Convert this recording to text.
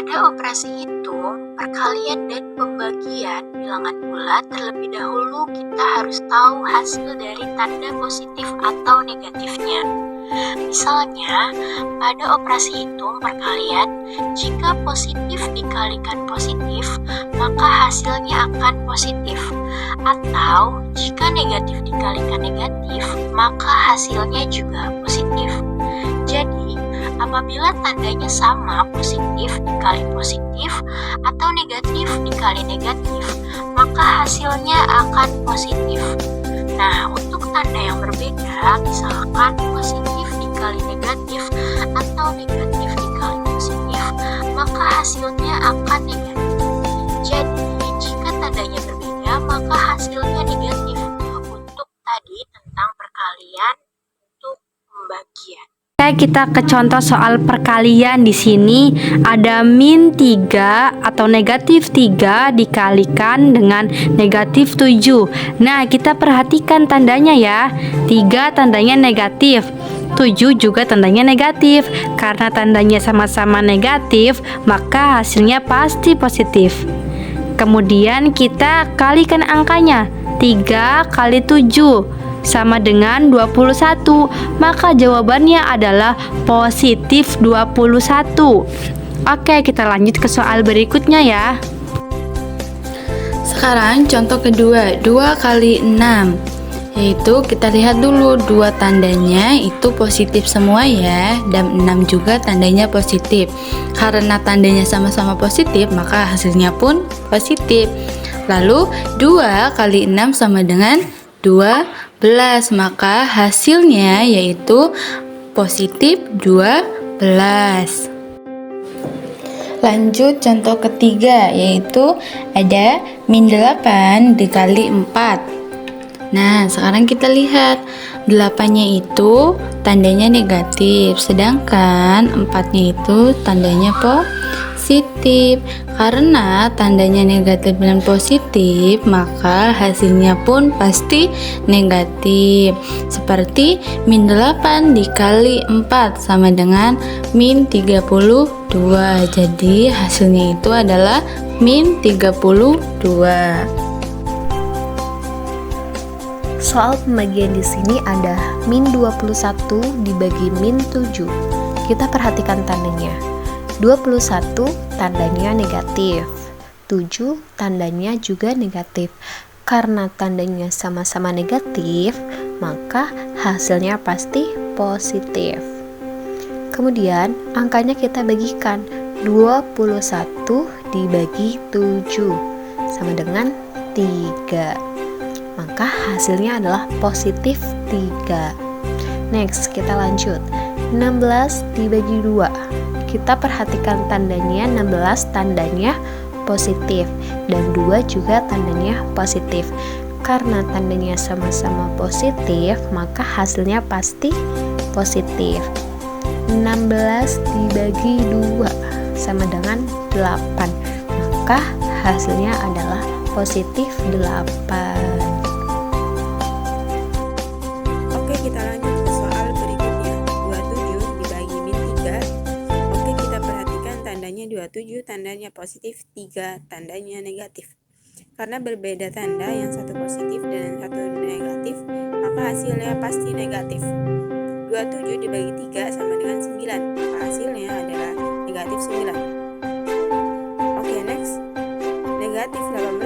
Pada operasi hitung, perkalian dan pembagian bilangan bulat terlebih dahulu kita harus tahu hasil dari tanda positif atau negatifnya. Misalnya, pada operasi hitung perkalian, jika positif dikalikan positif, maka hasilnya akan positif. Atau, jika negatif dikalikan negatif, maka hasilnya juga positif. Jadi, apabila tandanya sama, positif dikali positif atau negatif dikali negatif, maka hasilnya akan positif. Nah, untuk tanda yang berbeda, misalkan positif dikali negatif atau negatif dikali positif, maka hasilnya akan negatif. Jadi, jika tandanya berbeda, maka hasilnya negatif. Untuk tadi tentang perkalian untuk pembagian. Kita ke contoh soal perkalian. Di sini ada min 3 atau negatif 3 dikalikan dengan negatif 7. Nah, kita perhatikan tandanya ya. 3 tandanya negatif, 7 juga tandanya negatif. Karena tandanya sama-sama negatif, maka hasilnya pasti positif. Kemudian kita kalikan angkanya. 3 kali 7 sama dengan 21, maka jawabannya adalah positif 21. Oke, kita lanjut ke soal berikutnya ya. Sekarang contoh kedua, 2 kali 6. Yaitu kita lihat dulu, dua tandanya itu positif semua ya, dan 6 juga tandanya positif. Karena tandanya sama-sama positif, maka hasilnya pun positif. Lalu 2 kali 6 sama dengan 12, maka hasilnya yaitu positif 12. Lanjut contoh ketiga, yaitu ada min 8 dikali 4. Nah, sekarang kita lihat 8-nya itu tandanya negatif, sedangkan 4-nya itu tandanya positif. Karena tandanya negatif dan positif, maka hasilnya pun pasti negatif. Seperti min 8 dikali 4 sama dengan min 32. Jadi hasilnya itu adalah min 32. Soal pembagian di sini ada min 21 dibagi min 7. Kita perhatikan tandanya. 21 tandanya negatif, 7 tandanya juga negatif. Karena tandanya sama-sama negatif, maka hasilnya pasti positif. Kemudian angkanya kita bagikan. 21 dibagi 7 sama dengan 3. Maka hasilnya adalah positif 3. Next, kita lanjut. 16 dibagi 2. Kita perhatikan tandanya, 16 tandanya positif dan 2 juga tandanya positif. Karena tandanya sama-sama positif, maka hasilnya pasti positif. 16 dibagi 2 sama dengan 8, maka hasilnya adalah positif 8. Oke, kita lanjut ke soal berikutnya. 27 dibagi min 3. Oke, kita perhatikan tandanya 27 tandanya positif, 3 tandanya negatif. Karena berbeda tanda, yang satu positif dan yang satu negatif, maka hasilnya pasti negatif. 27 dibagi 3 sama dengan 9, maka hasilnya adalah negatif 9. Oke, next. Negatif 18